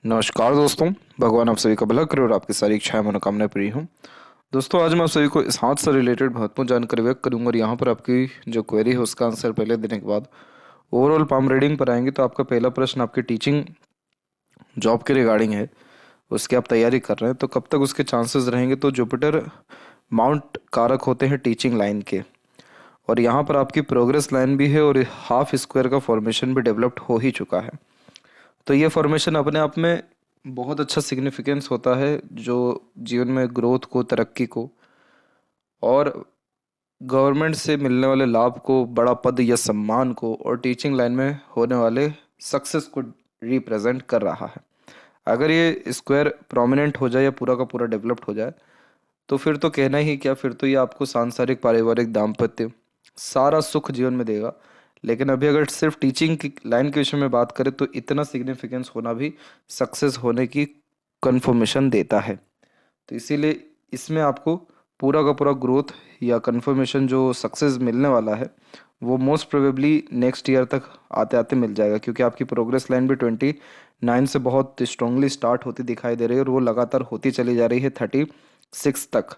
नमस्कार दोस्तों। भगवान आप सभी का भला करे और आपकी सारी इच्छाएं मनोकामनाएं पूरी हों। दोस्तों, आज मैं आप सभी को इस हाथ से रिलेटेड महत्वपूर्ण जानकारी व्यक्त करूंगा और यहाँ पर आपकी जो क्वेरी है उसका आंसर पहले देने के बाद ओवरऑल पाम रीडिंग पर आएंगे। तो आपका पहला प्रश्न आपकी टीचिंग जॉब के रिगार्डिंग है, उसकी आप तैयारी कर रहे हैं तो कब तक उसके चांसेस रहेंगे। तो जुपिटर माउंट कारक होते हैं टीचिंग लाइन के, और यहाँ पर आपकी प्रोग्रेस लाइन भी है और हाफ स्क्वायर का फॉर्मेशन भी डेवलप्ड हो ही चुका है। तो ये फॉर्मेशन अपने आप में बहुत अच्छा सिग्निफिकेंस होता है, जो जीवन में ग्रोथ को, तरक्की को और गवर्नमेंट से मिलने वाले लाभ को, बड़ा पद या सम्मान को और टीचिंग लाइन में होने वाले सक्सेस को रिप्रेजेंट कर रहा है। अगर ये स्क्वायर प्रोमिनेंट हो जाए या पूरा का पूरा डेवलप्ड हो जाए तो फिर तो कहना ही क्या, फिर तो ये आपको सांसारिक, पारिवारिक, दाम्पत्य सारा सुख जीवन में देगा। लेकिन अभी अगर सिर्फ टीचिंग की लाइन के विषय में बात करें तो इतना सिग्निफिकेंस होना भी सक्सेस होने की कंफर्मेशन देता है। तो इसीलिए इसमें आपको पूरा का पूरा ग्रोथ या कंफर्मेशन जो सक्सेस मिलने वाला है वो मोस्ट प्रोबेबली नेक्स्ट ईयर तक आते आते मिल जाएगा, क्योंकि आपकी प्रोग्रेस लाइन भी 29 से बहुत स्ट्रांगली स्टार्ट होती दिखाई दे रही है और वो लगातार होती चली जा रही है 36 तक।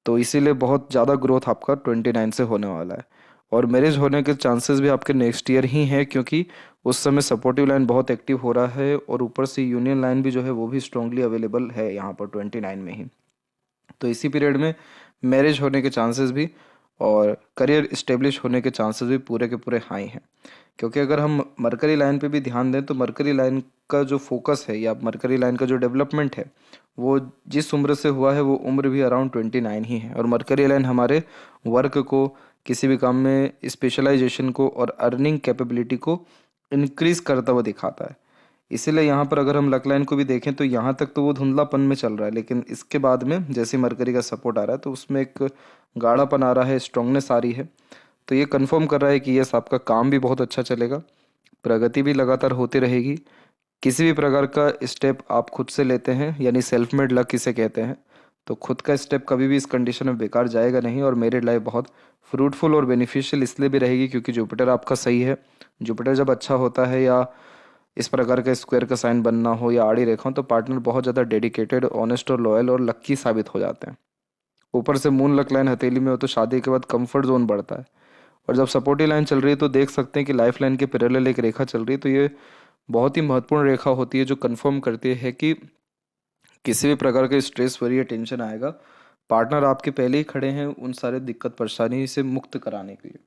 तो इसीलिए बहुत ज़्यादा ग्रोथ आपका 29 से होने वाला है। और मैरिज होने के चांसेस भी आपके नेक्स्ट ईयर ही हैं, क्योंकि उस समय सपोर्टिव लाइन बहुत एक्टिव हो रहा है और ऊपर से यूनियन लाइन भी जो है वो भी स्ट्रांगली अवेलेबल है यहाँ पर 29 में ही। तो इसी पीरियड में मैरिज होने के चांसेस भी और करियर इस्टेब्लिश होने के चांसेस भी पूरे के पूरे हाई हैं। क्योंकि अगर हम मरकरी लाइन पे भी ध्यान दें तो मरकरी लाइन का जो फोकस है या मरकरी लाइन का जो डेवलपमेंट है वो जिस उम्र से हुआ है वो उम्र भी अराउंड 29 ही है। और मरकरी लाइन हमारे वर्क को, किसी भी काम में स्पेशलाइजेशन को और अर्निंग कैपेबिलिटी को इंक्रीज करता हुआ दिखाता है। इसीलिए यहाँ पर अगर हम लक लाइन को भी देखें तो यहाँ तक तो वो धुंधलापन में चल रहा है, लेकिन इसके बाद में जैसे मरकरी का सपोर्ट आ रहा है तो उसमें एक गाढ़ापन आ रहा है, स्ट्रांगनेस आ रही है। तो ये कंफर्म कर रहा है कि यस, आपका काम भी बहुत अच्छा चलेगा, प्रगति भी लगातार होती रहेगी। किसी भी प्रकार का स्टेप आप खुद से लेते हैं, यानी सेल्फ मेड लक इसे कहते हैं, तो खुद का स्टेप कभी भी इस कंडीशन में बेकार जाएगा नहीं और मेरिड लाइफ बहुत फ्रूटफुल और बेनिफिशियल इसलिए भी रहेगी क्योंकि जुपिटर आपका सही है। जुपिटर जब अच्छा होता है या इस प्रकार का स्क्वायर का साइन बनना हो या आड़ी रेखा हो तो पार्टनर बहुत ज़्यादा डेडिकेटेड, ऑनेस्ट और लॉयल और लक्की साबित हो जाते हैं। ऊपर से मून लक लाइन हथेली में हो तो शादी के बाद कंफर्ट जोन बढ़ता है। और जब सपोर्टिव लाइन चल रही है तो देख सकते हैं कि लाइफ लाइन के पैरेलल एक रेखा चल रही है। तो ये बहुत ही महत्वपूर्ण रेखा होती है जो कंफर्म करती है कि किसी भी प्रकार का स्ट्रेस, वरी या टेंशन आएगा, पार्टनर आपके पहले ही खड़े हैं उन सारे दिक्कत परेशानी से मुक्त कराने के लिए।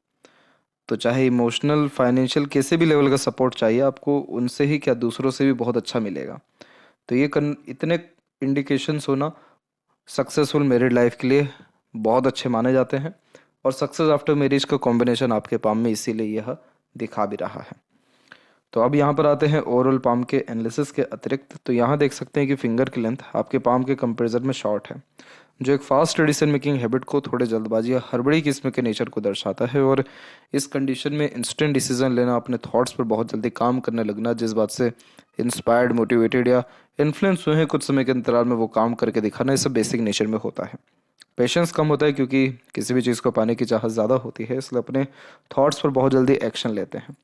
तो चाहे इमोशनल, फाइनेंशियल, किसी भी लेवल का सपोर्ट चाहिए आपको, उनसे ही क्या दूसरों से भी बहुत अच्छा मिलेगा। तो ये इतने इंडिकेशंस होना सक्सेसफुल मैरिड लाइफ के लिए बहुत अच्छे माने जाते हैं। और सक्सेस आफ्टर मैरिज का कॉम्बिनेशन आपके पाम में इसीलिए यह दिखा भी रहा है। तो अब यहाँ पर आते हैं ओवरऑल पाम के एनालिसिस के अतिरिक्त। तो यहाँ देख सकते हैं कि फिंगर की लेंथ आपके पाम के कंपेरिजन में शॉर्ट है, जो एक फास्ट डिसीजन मेकिंग हैबिट को, थोड़े जल्दबाजी या हड़बड़ी किस्म के नेचर को दर्शाता है। और इस कंडीशन में इंस्टेंट डिसीजन लेना, अपने थॉट्स पर बहुत जल्दी काम करने लगना, जिस बात से इंस्पायर्ड, मोटिवेटेड या इन्फ्लुएंस हुए हैं कुछ समय के अंतराल में वो काम करके दिखाना, ये सब बेसिक नेचर में होता है। पेशेंस कम होता है क्योंकि किसी भी चीज़ को पाने की चाहत ज़्यादा होती है, इसलिए अपने थॉट्स पर बहुत जल्दी एक्शन लेते हैं।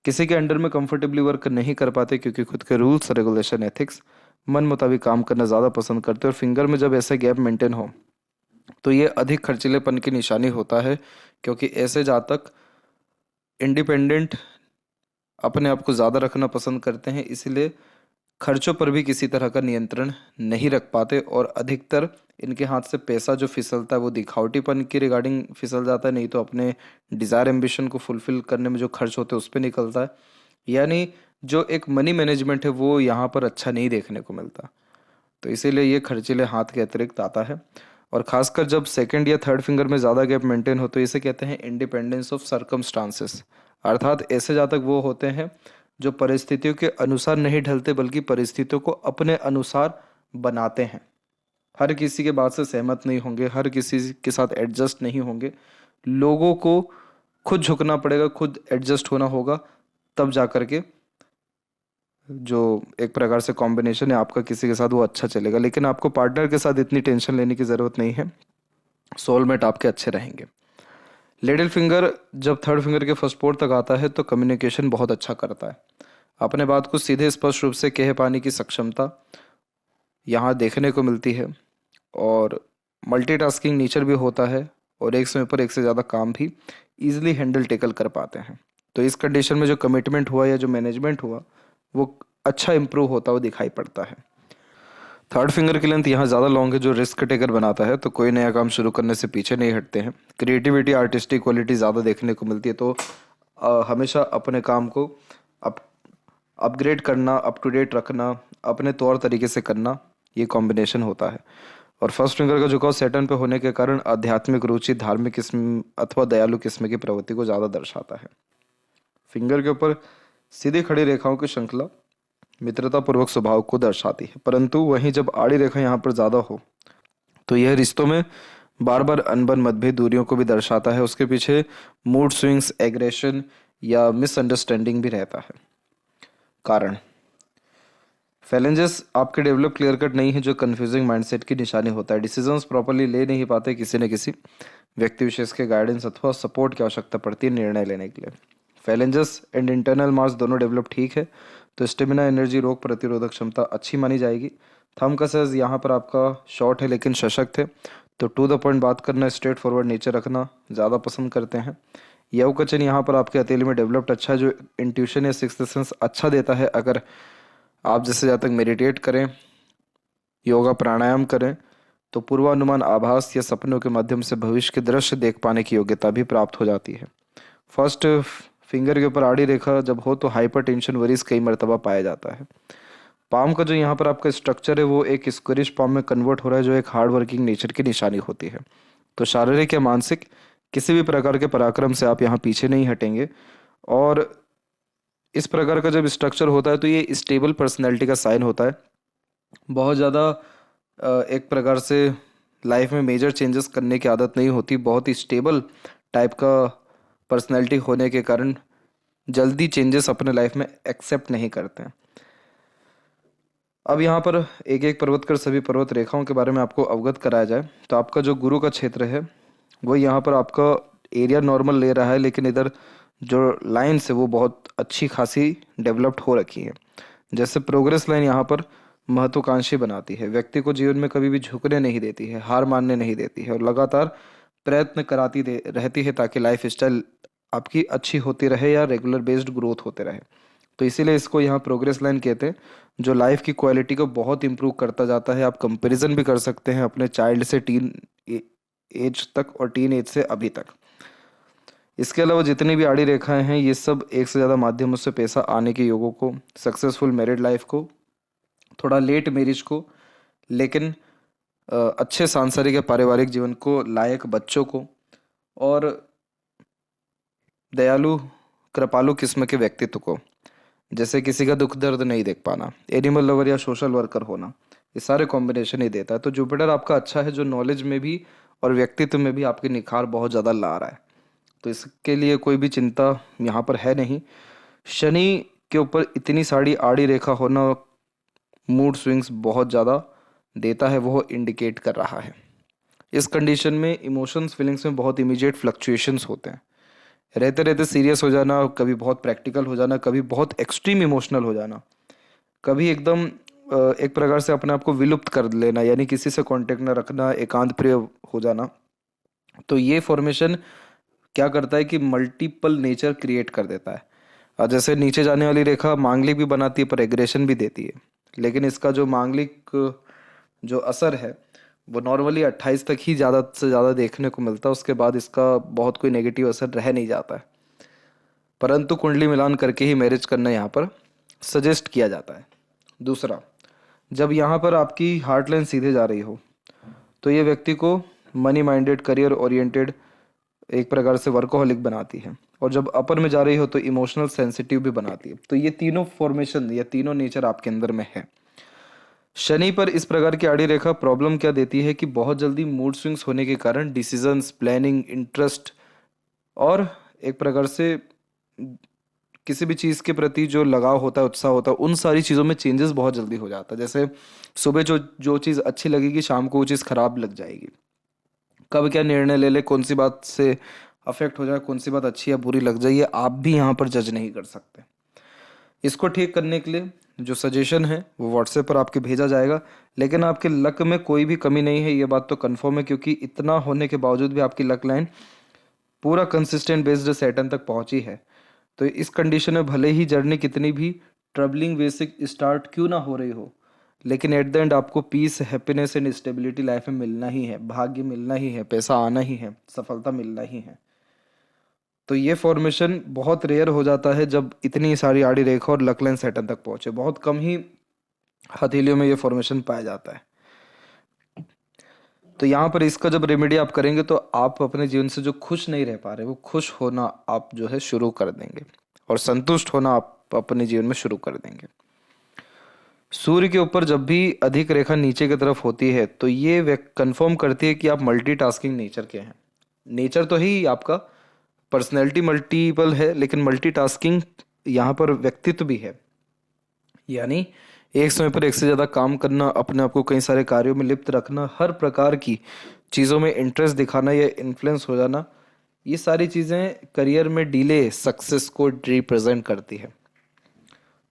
किसी के अंडर में कंफर्टेबली वर्क नहीं कर पाते क्योंकि खुद के रूल्स, रेगुलेशन, एथिक्स, मन मुताबिक काम करना ज़्यादा पसंद करते हैं। और फिंगर में जब ऐसे गैप मेंटेन हो तो ये अधिक खर्चीलेपन की निशानी होता है, क्योंकि ऐसे जातक इंडिपेंडेंट, अपने आप को ज़्यादा रखना पसंद करते हैं, इसलिए खर्चों पर भी किसी तरह का नियंत्रण नहीं रख पाते। और अधिकतर इनके हाथ से पैसा जो फिसलता है वो दिखावटीपन की रिगार्डिंग फिसल जाता है, नहीं तो अपने डिज़ायर, एम्बिशन को फुलफिल करने में जो खर्च होते हैं उस पर निकलता है। यानी जो एक मनी मैनेजमेंट है वो यहाँ पर अच्छा नहीं देखने को मिलता। तो इसीलिए ये खर्चीले हाथ के अतिरिक्त आता है। और खासकर जब सेकंड या थर्ड फिंगर में ज़्यादा गैप मेंटेन हो तो इसे कहते हैं इंडिपेंडेंस ऑफ सर्कमस्टांसेस। अर्थात ऐसे जातक वो होते हैं जो परिस्थितियों के अनुसार नहीं ढलते बल्कि परिस्थितियों को अपने अनुसार बनाते हैं। हर किसी के बात से सहमत नहीं होंगे, हर किसी के साथ एडजस्ट नहीं होंगे। लोगों को खुद झुकना पड़ेगा, खुद एडजस्ट होना होगा, तब जा कर के जो एक प्रकार से कॉम्बिनेशन है आपका किसी के साथ वो अच्छा चलेगा। लेकिन आपको पार्टनर के साथ इतनी टेंशन लेने की ज़रूरत नहीं है, सोलमेट आपके अच्छे रहेंगे। लिटिल फिंगर जब थर्ड फिंगर के फर्स्ट पोर तक आता है तो कम्युनिकेशन बहुत अच्छा करता है। अपने बात को सीधे स्पष्ट रूप से कह पाने की सक्षमता यहाँ देखने को मिलती है। और मल्टीटास्किंग नेचर भी होता है और एक समय पर एक से ज़्यादा काम भी ईजिली हैंडल टेकल कर पाते हैं। तो इस कंडीशन में जो कमिटमेंट हुआ या जो मैनेजमेंट हुआ वो अच्छा इम्प्रूव होता हुआ दिखाई पड़ता है। थर्ड फिंगर की लेंथ यहाँ ज़्यादा लॉन्ग है, जो रिस्क टेकर बनाता है। तो कोई नया काम शुरू करने से पीछे नहीं हटते हैं। क्रिएटिविटी, आर्टिस्टिक क्वालिटी ज़्यादा देखने को मिलती है। तो हमेशा अपने काम को अप अपग्रेड करना, अप टू डेट रखना, अपने तौर तरीके से करना, ये कॉम्बिनेशन होता है। और फर्स्ट फिंगर का झुकाव सैटर्न पे होने के कारण आध्यात्मिक रुचि, धार्मिक किस्म अथवा दयालु किस्म की प्रवृत्ति को ज़्यादा दर्शाता है। फिंगर के ऊपर सीधी खड़ी रेखाओं की श्रृंखला मित्रतापूर्वक स्वभाव को दर्शाती है, परंतु वहीं जब आड़ी रेखा यहाँ पर ज़्यादा हो तो यह रिश्तों में बार बार अनबन, मतभेद, दूरियों को भी दर्शाता है। उसके पीछे मूड स्विंग्स, एग्रेशन या मिसअंडरस्टैंडिंग भी रहता है। कारण फैलेंजेस आपके डेवलप क्लियर कट नहीं है, जो कंफ्यूजिंग माइंडसेट की निशानी होता है। डिसीजंस प्रॉपरली ले नहीं पाते, किसी न किसी व्यक्ति विशेष के गाइडेंस अथवा सपोर्ट की आवश्यकता पड़ती है निर्णय लेने के लिए। फैलेंजेस एंड इंटरनल मार्स दोनों डेवलप ठीक है तो स्टेमिना, एनर्जी, रोग प्रतिरोधक क्षमता अच्छी मानी जाएगी। थंब का साइज यहाँ पर आपका शॉर्ट है लेकिन सशक्त है। तो टू द पॉइंट बात करना, स्ट्रेट फॉरवर्ड नेचर रखना ज़्यादा पसंद करते हैं। यव का चिन्ह यहाँ पर आपके हथेली में डेवलप्ड अच्छा, जो इंट्यूशन या सिक्स्थ सेंस अच्छा देता है। अगर आप जैसे ज़्यादा तक मेडिटेट करें, योगा, प्राणायाम करें तो पूर्वानुमान, आभास या सपनों के माध्यम से भविष्य के दृश्य देख पाने की योग्यता भी प्राप्त हो जाती है। फर्स्ट फिंगर के ऊपर आड़ी रेखा जब हो तो हाइपर टेंशन वरीज कई मरतबा पाया जाता है। पाम का जो यहाँ पर आपका स्ट्रक्चर है वो एक स्क्वेरिश पाम में कन्वर्ट हो रहा है, जो एक हार्ड वर्किंग नेचर की निशानी होती है। तो शारीरिक या मानसिक किसी भी प्रकार के पराक्रम से आप यहाँ पीछे नहीं हटेंगे। और इस प्रकार का जब स्ट्रक्चर होता है तो ये स्टेबल पर्सनैलिटी का साइन होता है। बहुत ज़्यादा एक प्रकार से लाइफ में मेजर चेंजेस करने की आदत नहीं होती। बहुत ही स्टेबल टाइप का पर्सनैलिटी होने के कारण जल्दी चेंजेस अपने लाइफ में एक्सेप्ट नहीं करते हैं। अब यहाँ पर एक एक पर्वत कर सभी पर्वत रेखाओं के बारे में आपको अवगत कराया जाए तो आपका जो गुरु का क्षेत्र है वो यहाँ पर आपका एरिया नॉर्मल ले रहा है, लेकिन इधर जो लाइन्स है वो बहुत अच्छी खासी डेवलप्ड हो रखी है। जैसे प्रोग्रेस लाइन यहाँ पर महत्वाकांक्षी बनाती है, व्यक्ति को जीवन में कभी भी झुकने नहीं देती है, हार मानने नहीं देती है और लगातार प्रयत्न कराती रहती है ताकि लाइफ स्टाइल आपकी अच्छी होती रहे या रेगुलर बेस्ड ग्रोथ होते रहे। तो इसीलिए इसको यहाँ प्रोग्रेस लाइन कहते हैं, जो लाइफ की क्वालिटी को बहुत इंप्रूव करता जाता है। आप कंपैरिजन भी कर सकते हैं अपने चाइल्ड से टीन एज तक और टीन एज से अभी तक। इसके अलावा जितनी भी आड़ी रेखाएं हैं ये सब एक से ज़्यादा माध्यमों से पैसा आने के योगों को, सक्सेसफुल मैरिड लाइफ को, थोड़ा लेट मैरिज को, लेकिन अच्छे सांसारिक या पारिवारिक जीवन को, लायक बच्चों को और दयालु कृपालु किस्म के व्यक्तित्व को, जैसे किसी का दुख दर्द नहीं देख पाना, एनिमल लवर या सोशल वर्कर होना, ये सारे कॉम्बिनेशन ही देता है। तो जुपिटर आपका अच्छा है जो नॉलेज में भी और व्यक्तित्व में भी आपके निखार बहुत ज़्यादा ला रहा है। तो इसके लिए कोई भी चिंता यहाँ पर है नहीं। शनि के ऊपर इतनी सारी आड़ी रेखा होना मूड स्विंग्स बहुत ज़्यादा देता है, वो इंडिकेट कर रहा है। इस कंडीशन में इमोशंस, फीलिंग्स में बहुत इमीडिएट फ्लक्चुएशंस होते हैं। रहते रहते सीरियस हो जाना, कभी बहुत प्रैक्टिकल हो जाना, कभी बहुत एक्सट्रीम इमोशनल हो जाना, कभी एकदम एक प्रकार से अपने आप को विलुप्त कर लेना, यानी किसी से कांटेक्ट न रखना, एकांत प्रिय हो जाना। तो ये फॉर्मेशन क्या करता है कि मल्टीपल नेचर क्रिएट कर देता है। और जैसे नीचे जाने वाली रेखा मांगलिक भी बनाती है पर एग्रेशन भी देती है, लेकिन इसका जो मांगलिक जो असर है वो नॉर्मली 28 तक ही ज़्यादा से ज़्यादा देखने को मिलता है। उसके बाद इसका बहुत कोई नेगेटिव असर रह नहीं जाता है, परंतु कुंडली मिलान करके ही मैरिज करना यहाँ पर सजेस्ट किया जाता है। दूसरा, जब यहाँ पर आपकी हार्ट लाइन सीधे जा रही हो तो ये व्यक्ति को मनी माइंडेड, करियर ओरिएंटेड, एक प्रकार से वर्कोहलिक बनाती है। और जब अपर में जा रही हो तो इमोशनल सेंसिटिव भी बनाती है। तो ये तीनों फॉर्मेशन या तीनों नेचर आपके अंदर में है। शनि पर इस प्रकार की आड़ी रेखा प्रॉब्लम क्या देती है कि बहुत जल्दी मूड स्विंग्स होने के कारण डिसीजंस, प्लानिंग, इंटरेस्ट और एक प्रकार से किसी भी चीज़ के प्रति जो लगाव होता है, उत्साह होता है, उन सारी चीज़ों में चेंजेस बहुत जल्दी हो जाता है। जैसे सुबह जो जो चीज़ अच्छी लगेगी शाम को वो चीज़ खराब लग जाएगी। कब क्या निर्णय ले ले, कौन सी बात से अफेक्ट हो जाए, कौन सी बात अच्छी या बुरी लग जाए, ये आप भी यहाँ पर जज नहीं कर सकते। इसको ठीक करने के लिए जो सजेशन है वो व्हाट्सएप पर आपके भेजा जाएगा। लेकिन आपके लक में कोई भी कमी नहीं है, ये बात तो कंफर्म है, क्योंकि इतना होने के बावजूद भी आपकी लक लाइन पूरा कंसिस्टेंट बेस्ड सैटर्न तक पहुंची है। तो इस कंडीशन में भले ही जर्नी कितनी भी ट्रबलिंग वे से स्टार्ट क्यों ना हो रही हो, लेकिन एट द एंड आपको peace, happiness and stability life में मिलना ही है, भाग्य मिलना ही है, पैसा आना ही है, सफलता मिलना ही है। तो ये फॉर्मेशन बहुत रेयर हो जाता है जब इतनी सारी आड़ी रेखा और लक लाइन सैटर्न तक पहुंचे। बहुत कम ही हथेलियों में ये फॉर्मेशन पाया जाता है। तो यहाँ पर इसका जब रेमेडी आप करेंगे तो आप अपने जीवन से जो खुश नहीं रह पा रहे वो खुश होना आप जो है शुरू कर देंगे, और संतुष्ट होना आप अपने जीवन में शुरू कर देंगे। सूर्य के ऊपर जब भी अधिक रेखा नीचे की तरफ होती है तो ये कंफर्म करती है कि आप मल्टीटास्किंग नेचर के हैं। नेचर तो ही आपका पर्सनैलिटी मल्टीपल है, लेकिन मल्टीटास्किंग यहाँ पर व्यक्तित्व भी है। यानी एक समय पर एक से ज़्यादा काम करना, अपने आप को कई सारे कार्यों में लिप्त रखना, हर प्रकार की चीज़ों में इंटरेस्ट दिखाना या इन्फ्लुएंस हो जाना, ये सारी चीज़ें करियर में डिले सक्सेस को रिप्रेजेंट करती है।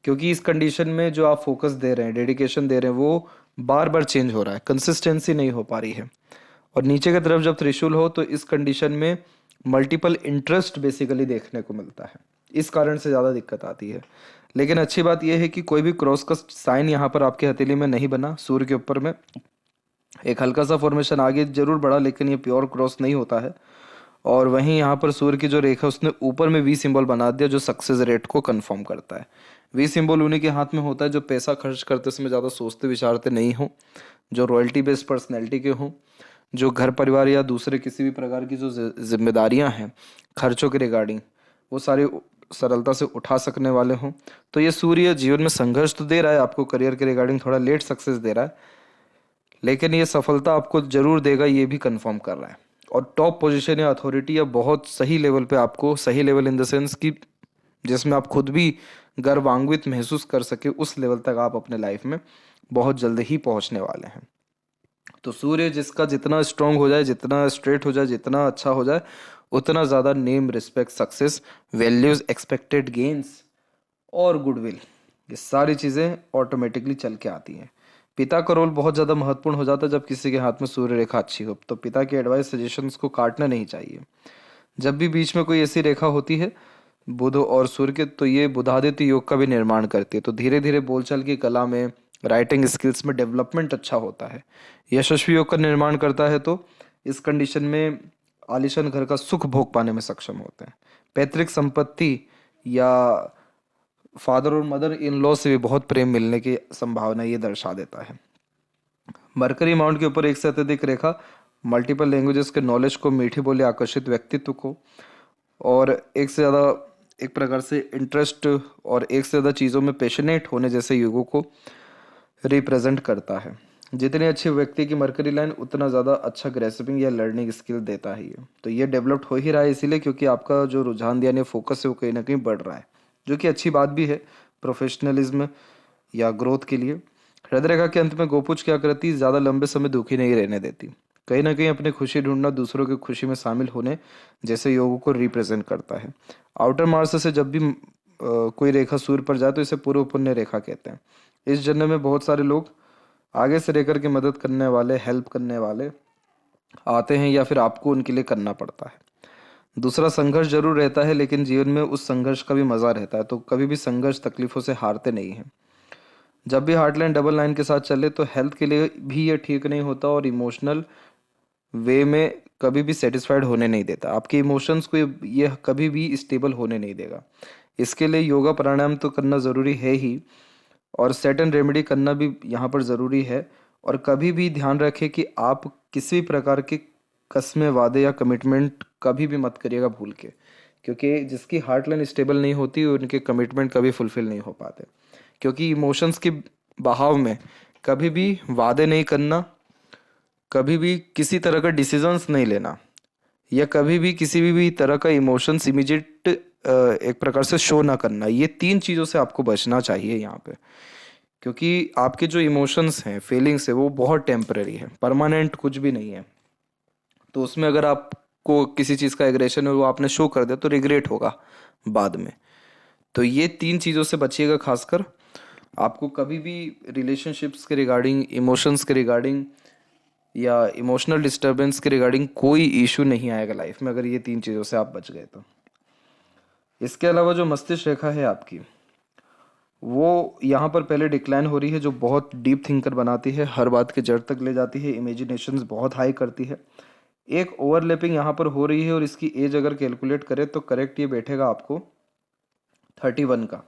क्योंकि इस कंडीशन में जो आप फोकस दे रहे हैं, डेडिकेशन दे रहे हैं, वो बार बार चेंज हो रहा है, कंसिस्टेंसी नहीं हो पा रही है। और नीचे की तरफ जब त्रिशूल हो तो इस कंडीशन में मल्टीपल इंटरेस्ट बेसिकली देखने को मिलता है, इस कारण से ज़्यादा दिक्कत आती है। लेकिन अच्छी बात यह है कि कोई भी क्रॉस का साइन यहाँ पर आपके हथेली में नहीं बना। सूर्य के ऊपर में एक हल्का सा फॉर्मेशन आगे जरूर बढ़ा, लेकिन ये प्योर क्रॉस नहीं होता है। और वहीं यहाँ पर सूर्य की जो रेखा उसने ऊपर में वी सिंबल बना दिया, जो सक्सेस रेट को कंफर्म करता है। वी सिंबल उन्हीं के हाथ में होता है जो पैसा खर्च करते समय ज़्यादा सोचते विचारते नहीं हो, जो रॉयल्टी बेस्ड पर्सनैलिटी के हों, जो घर परिवार या दूसरे किसी भी प्रकार की जो जिम्मेदारियां हैं खर्चों के रिगार्डिंग, वो सारी सरलता से उठा सकने वाले हों। तो ये सूर्य जीवन में संघर्ष तो दे रहा है आपको, करियर के रिगार्डिंग थोड़ा लेट सक्सेस दे रहा है, लेकिन ये सफलता आपको जरूर देगा, ये भी कंफर्म कर रहा है। और टॉप पोजीशन या अथॉरिटी या बहुत सही लेवल पे आपको, सही लेवल इन द सेंस कि जिसमें आप खुद भी गर्वान्वित महसूस कर सके, उस लेवल तक आप अपने लाइफ में बहुत जल्द ही पहुंचने वाले हैं। तो सूर्य जिसका जितना स्ट्रांग हो जाए, जितना स्ट्रेट हो जाए, जितना अच्छा हो जाए, उतना ज़्यादा name, respect, success, values, expected gains और गुडविल, ये सारी चीज़ें ऑटोमेटिकली चल के आती हैं। पिता का रोल बहुत ज़्यादा महत्वपूर्ण हो जाता है जब किसी के हाथ में सूर्य रेखा अच्छी हो। तो पिता के एडवाइस, सजेशंस को काटना नहीं चाहिए। जब भी बीच में कोई ऐसी रेखा होती है बुध और सूर्य के, तो ये बुधादित्य योग का भी निर्माण करती है। तो धीरे धीरे बोलचाल की कला में, राइटिंग स्किल्स में डेवलपमेंट अच्छा होता है। यशस्वी योग का निर्माण करता है तो इस कंडीशन में आलीशान घर का सुख भोग पाने में सक्षम होते हैं। पैतृक संपत्ति या फादर और मदर इन लॉ से भी बहुत प्रेम मिलने की संभावना ये दर्शा देता है। मरकरी माउंट के ऊपर एक से अत्यधिक रेखा मल्टीपल लैंग्वेजेस के नॉलेज को, मीठी बोली आकर्षित व्यक्तित्व को, और एक से ज़्यादा एक प्रकार से इंटरेस्ट और एक से ज़्यादा चीज़ों में पैशनेट होने जैसे युगों को रिप्रेजेंट करता है। जितनी अच्छी व्यक्ति की मरकरी लाइन, उतना ज़्यादा अच्छा ग्रेस्पिंग या लर्निंग स्किल देता ही है। तो ये डेवलप्ड हो ही रहा है इसीलिए क्योंकि आपका जो रुझान यानी फोकस है वो कहीं ना कहीं बढ़ रहा है, जो कि अच्छी बात भी है प्रोफेशनलिज्म या ग्रोथ के लिए। हृदय रेखा के अंत में गोपुच क्या करती, ज़्यादा लंबे समय दुखी नहीं रहने देती। कहीं ना कहीं अपनी खुशी ढूंढना, दूसरों की खुशी में शामिल होने जैसे योगों को रिप्रेजेंट करता है। आउटर मार्स से जब भी कोई रेखा सूर्य पर जाए तो इसे पूर्व पुण्य रेखा कहते हैं। इस जन्म में बहुत सारे लोग आगे से रहकर के मदद करने वाले, हेल्प करने वाले आते हैं, या फिर आपको उनके लिए करना पड़ता है। दूसरा, संघर्ष जरूर रहता है, लेकिन जीवन में उस संघर्ष का भी मजा रहता है। तो कभी भी संघर्ष, तकलीफों से हारते नहीं हैं। जब भी हार्टलाइन डबल लाइन के साथ चले तो हेल्थ के लिए भी ये ठीक नहीं होता, और इमोशनल वे में कभी भी सेटिस्फाइड होने नहीं देता। आपके इमोशंस को ये कभी भी स्टेबल होने नहीं देगा। इसके लिए योगा प्राणायाम तो करना ज़रूरी है ही, और सेट एंड रेमेडी करना भी यहाँ पर ज़रूरी है। और कभी भी ध्यान रखें कि आप किसी भी प्रकार के कस्में, वादे या कमिटमेंट कभी भी मत करिएगा भूल के, क्योंकि जिसकी हार्ट लाइन स्टेबल नहीं होती उनके कमिटमेंट कभी फुलफिल नहीं हो पाते। क्योंकि इमोशंस के बहाव में कभी भी वादे नहीं करना, कभी भी किसी तरह का डिसीजंस नहीं लेना, या कभी भी किसी भी तरह का इमोशंस इमीडिएट एक प्रकार से शो ना करना, ये 3 चीज़ों से आपको बचना चाहिए यहाँ पे। क्योंकि आपके जो इमोशंस हैं, फीलिंग्स है, वो बहुत टेम्पररी है, परमानेंट कुछ भी नहीं है। तो उसमें अगर आपको किसी चीज़ का एग्रेशन है वो आपने शो कर दिया तो रिग्रेट होगा बाद में। तो ये 3 चीज़ों से बचिएगा। खासकर आपको कभी भी रिलेशनशिप्स के रिगार्डिंग, इमोशंस के रिगार्डिंग या इमोशनल डिस्टर्बेंस के रिगार्डिंग कोई इशू नहीं आएगा लाइफ में, अगर ये 3 चीज़ों से आप बच गए तो। इसके अलावा जो मस्तिष्क रेखा है आपकी, वो यहाँ पर पहले डिक्लाइन हो रही है, जो बहुत डीप थिंकर बनाती है, हर बात के जड़ तक ले जाती है, इमेजिनेशंस बहुत हाई करती है। एक ओवरलैपिंग यहाँ पर हो रही है, और इसकी एज अगर कैलकुलेट करें तो करेक्ट ये बैठेगा आपको 31 का।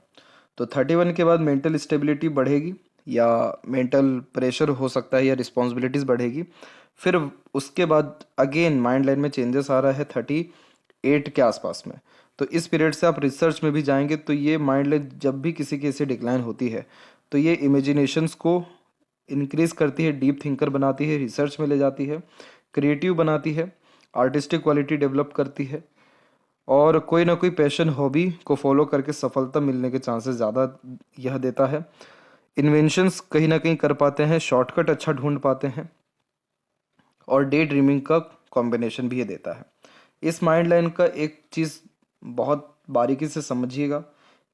तो 31 के बाद मेंटल स्टेबिलिटी बढ़ेगी, या मेंटल प्रेशर हो सकता है, या रिस्पॉन्सिबिलिटीज़ बढ़ेगी। फिर उसके बाद अगेन माइंड लाइन में चेंजेस आ रहा है 38 के आसपास में। तो इस पीरियड से आप रिसर्च में भी जाएंगे तो ये माइंड लाइन जब भी किसी की ऐसी डिक्लाइन होती है तो ये इमेजिनेशंस को इंक्रीज करती है, डीप थिंकर बनाती है, रिसर्च में ले जाती है, क्रिएटिव बनाती है, आर्टिस्टिक क्वालिटी डेवलप करती है, और कोई ना कोई पैशन, हॉबी को फॉलो करके सफलता मिलने के चांसेस ज़्यादा यह देता है। इन्वेंशंस कहीं ना कहीं कर पाते हैं, शॉर्टकट अच्छा ढूंढ पाते हैं, और डे ड्रीमिंग का कॉम्बिनेशन भी ये देता है। इस माइंड लाइन का एक चीज़ बहुत बारीकी से समझिएगा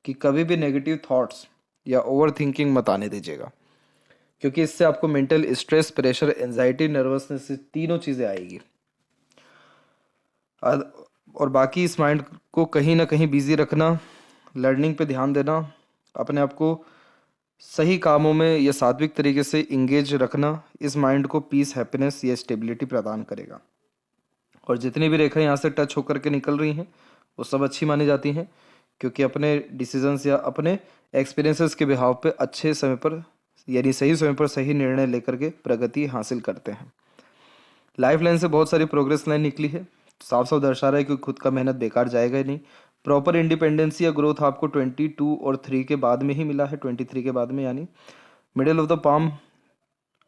कि कभी भी नेगेटिव थॉट्स या ओवर थिंकिंग मत आने दीजिएगा, क्योंकि इससे आपको mental stress, pressure, anxiety, nervousness, से तीनों चीज़ें आएगी। और बाकी इस माइंड को कहीं ना कहीं बिजी रखना, लर्निंग पे ध्यान देना, अपने आप को सही कामों में या सात्विक तरीके से इंगेज रखना, इस माइंड को पीस, हैप्पीनेस या स्टेबिलिटी प्रदान करेगा। और जितनी भी रेखाएं यहाँ से टच होकर के निकल रही हैं वो सब अच्छी मानी जाती हैं, क्योंकि अपने डिसीजंस या अपने एक्सपीरियंसेस के बिहाव पे अच्छे समय पर, यानी सही समय पर सही निर्णय लेकर के प्रगति हासिल करते हैं। लाइफ लाइन से बहुत सारी प्रोग्रेस लाइन निकली है, साफ साफ दर्शा रहा है कि खुद का मेहनत बेकार जाएगा ही नहीं। प्रॉपर इंडिपेंडेंसी या ग्रोथ आपको 22 और 3 के बाद में ही मिला है, 23 के बाद में, यानी मिडिल ऑफ द पाम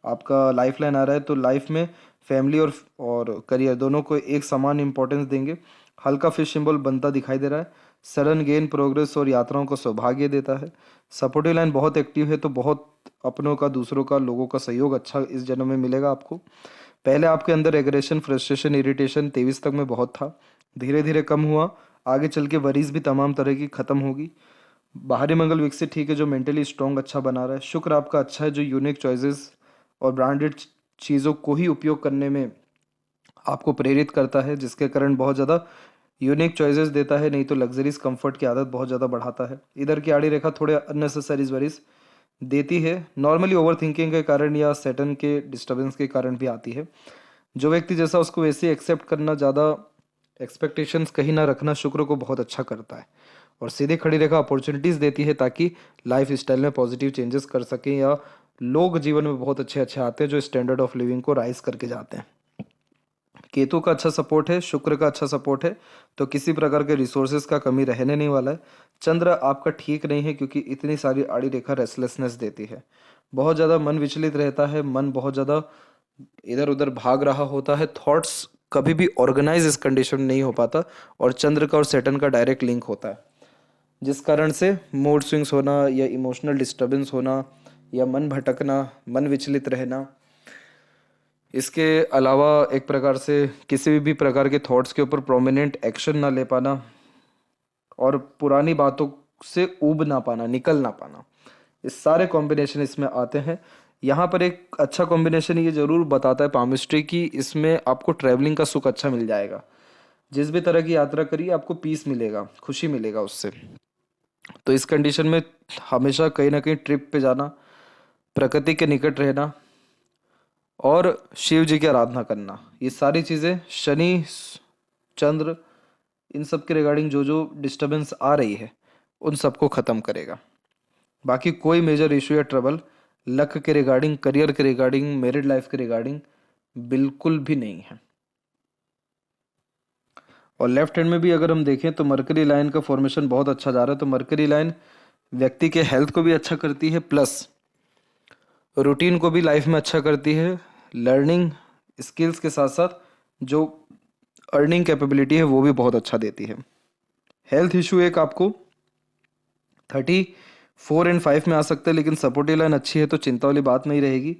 आपका लाइफ लाइन आ रहा है। तो लाइफ में फैमिली और करियर दोनों को एक समान इंपॉर्टेंस देंगे। हल्का फिश सिंबल बनता दिखाई दे रहा है। सडन गेन, प्रोग्रेस और यात्राओं को सौभाग्य देता है। सपोर्टिव लाइन बहुत एक्टिव है, तो बहुत अपनों का, दूसरों का, लोगों का सहयोग अच्छा इस जन्म में मिलेगा आपको। पहले आपके अंदर एग्रेशन, फ्रस्ट्रेशन, इरिटेशन 23 तक में बहुत था, धीरे धीरे कम हुआ। आगे चल के वरीज भी तमाम तरह की खत्म होगी। बाहरी मंगल विकसित ठीक है, जो मेंटली स्ट्रॉन्ग अच्छा बना रहा है। शुक्र आपका अच्छा है, जो यूनिक चॉइसेस और ब्रांडेड चीज़ों को ही उपयोग करने में आपको प्रेरित करता है, जिसके कारण बहुत ज़्यादा यूनिक चॉइसेस देता है, नहीं तो लग्जरीज कंफर्ट की आदत बहुत ज़्यादा बढ़ाता है। इधर की आड़ी रेखा थोड़े अननेसेसरीज वरीज देती है, नॉर्मली ओवर थिंकिंग के कारण या सैटर्न के डिस्टर्बेंस के कारण भी आती है। जो व्यक्ति जैसा उसको वैसे ही एक्सेप्ट करना, ज़्यादा एक्सपेक्टेशंस कहीं ना रखना शुक्र को बहुत अच्छा करता है। और सीधे खड़ी रेखा अपॉर्चुनिटीज़ देती है, ताकि लाइफ स्टाइल में पॉजिटिव चेंजेस कर सकें, या लोग जीवन में बहुत अच्छे अच्छे आते हैं जो स्टैंडर्ड ऑफ लिविंग को राइज करके जाते हैं। केतु का अच्छा सपोर्ट है, शुक्र का अच्छा सपोर्ट है, तो किसी प्रकार के रिसोर्सेज का कमी रहने नहीं वाला है। चंद्र आपका ठीक नहीं है, क्योंकि इतनी सारी आड़ी रेखा रेस्टलेसनेस देती है, बहुत ज़्यादा मन विचलित रहता है, मन बहुत ज़्यादा इधर उधर भाग रहा होता है, थॉट्स कभी भी ऑर्गेनाइज इस कंडीशन में नहीं हो पाता। और चंद्र का और सैटर्न का डायरेक्ट लिंक होता है, जिस कारण से मूड स्विंग्स होना, या इमोशनल डिस्टर्बेंस होना, या मन भटकना, मन विचलित रहना। इसके अलावा एक प्रकार से किसी भी प्रकार के थॉट्स के ऊपर प्रोमिनेंट एक्शन ना ले पाना, और पुरानी बातों से ऊब ना पाना, निकल ना पाना, इस सारे कॉम्बिनेशन इसमें आते हैं। यहाँ पर एक अच्छा कॉम्बिनेशन ये जरूर बताता है पामिस्ट्री की, इसमें आपको ट्रैवलिंग का सुख अच्छा मिल जाएगा। जिस भी तरह की यात्रा करिए आपको पीस मिलेगा, खुशी मिलेगा उससे। तो इस कंडीशन में हमेशा कहीं ना कहीं ट्रिप पे जाना, प्रकृति के निकट रहना, और शिव जी की आराधना करना, ये सारी चीज़ें शनि, चंद्र, इन सब के रिगार्डिंग जो जो डिस्टर्बेंस आ रही है उन सबको ख़त्म करेगा। बाकी कोई मेजर इशू या ट्रबल लक के रिगार्डिंग, करियर के रिगार्डिंग, मैरिड लाइफ के रिगार्डिंग बिल्कुल भी नहीं है। और लेफ्ट हैंड में भी अगर हम देखें तो मरकरी लाइन का फॉर्मेशन बहुत अच्छा जा रहा है। तो मरकरी लाइन व्यक्ति के हेल्थ को भी अच्छा करती है, प्लस रूटीन को भी लाइफ में अच्छा करती है। लर्निंग स्किल्स के साथ साथ जो अर्निंग कैपेबिलिटी है वो भी बहुत अच्छा देती है। हेल्थ इशू एक आपको 34 एंड 5 में आ सकता है, लेकिन सपोर्टिव लाइन अच्छी है तो चिंता वाली बात नहीं रहेगी।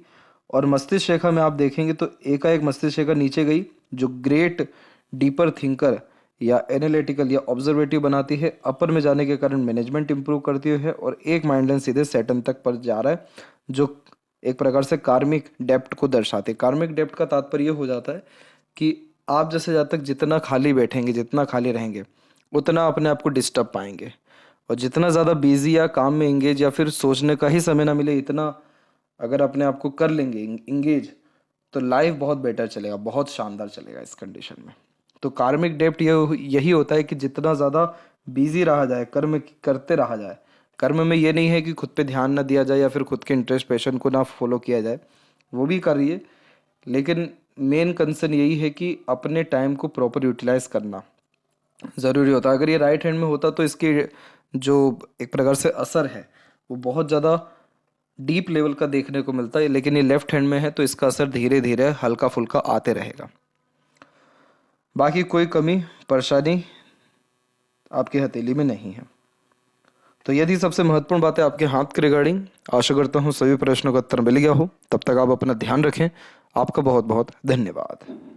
और मस्तिष्क रेखा में आप देखेंगे तो एकाएक मस्तिष्क रेखा नीचे गई, जो ग्रेट डीपर थिंकर या एनालिटिकल या ऑब्जर्वेटिव बनाती है। अपर में जाने के कारण मैनेजमेंट इंप्रूव करती है और एक माइंड लाइन सीधे सेटन तक पर जा रहा है, जो एक प्रकार से कार्मिक डेप्थ को दर्शाते हैं। कार्मिक डेप्थ का तात्पर्य हो जाता है कि आप जैसे ज़्यादा तक जितना खाली बैठेंगे, जितना खाली रहेंगे, उतना अपने आप को डिस्टर्ब पाएंगे। और जितना ज़्यादा बिजी या काम में इंगेज या फिर सोचने का ही समय ना मिले, इतना अगर अपने आप को कर लेंगे इंगेज, तो लाइफ बहुत बेटर चलेगा, बहुत शानदार चलेगा इस कंडीशन में। तो कार्मिक डेप्थ यही होता है कि जितना ज़्यादा बिजी रहा जाए, कर्म करते रहा जाए। कर्म में ये नहीं है कि खुद पे ध्यान ना दिया जाए या फिर खुद के इंटरेस्ट पैशन को ना फॉलो किया जाए, वो भी करिए, लेकिन मेन कंसर्न यही है कि अपने टाइम को प्रॉपर यूटिलाइज करना ज़रूरी होता है। अगर ये राइट हैंड में होता तो इसकी जो एक प्रकार से असर है वो बहुत ज़्यादा डीप लेवल का देखने को मिलता है, लेकिन ये लेफ्ट हैंड में है तो इसका असर धीरे धीरे हल्का फुल्का आते रहेगा। बाकी कोई कमी परेशानी आपकी हथेली में नहीं है। तो यदि सबसे महत्वपूर्ण बात है आपके हाथ के रिगार्डिंग, आशा करता हूँ सभी प्रश्नों का उत्तर मिल गया हो। तब तक आप अपना ध्यान रखें। आपका बहुत बहुत धन्यवाद।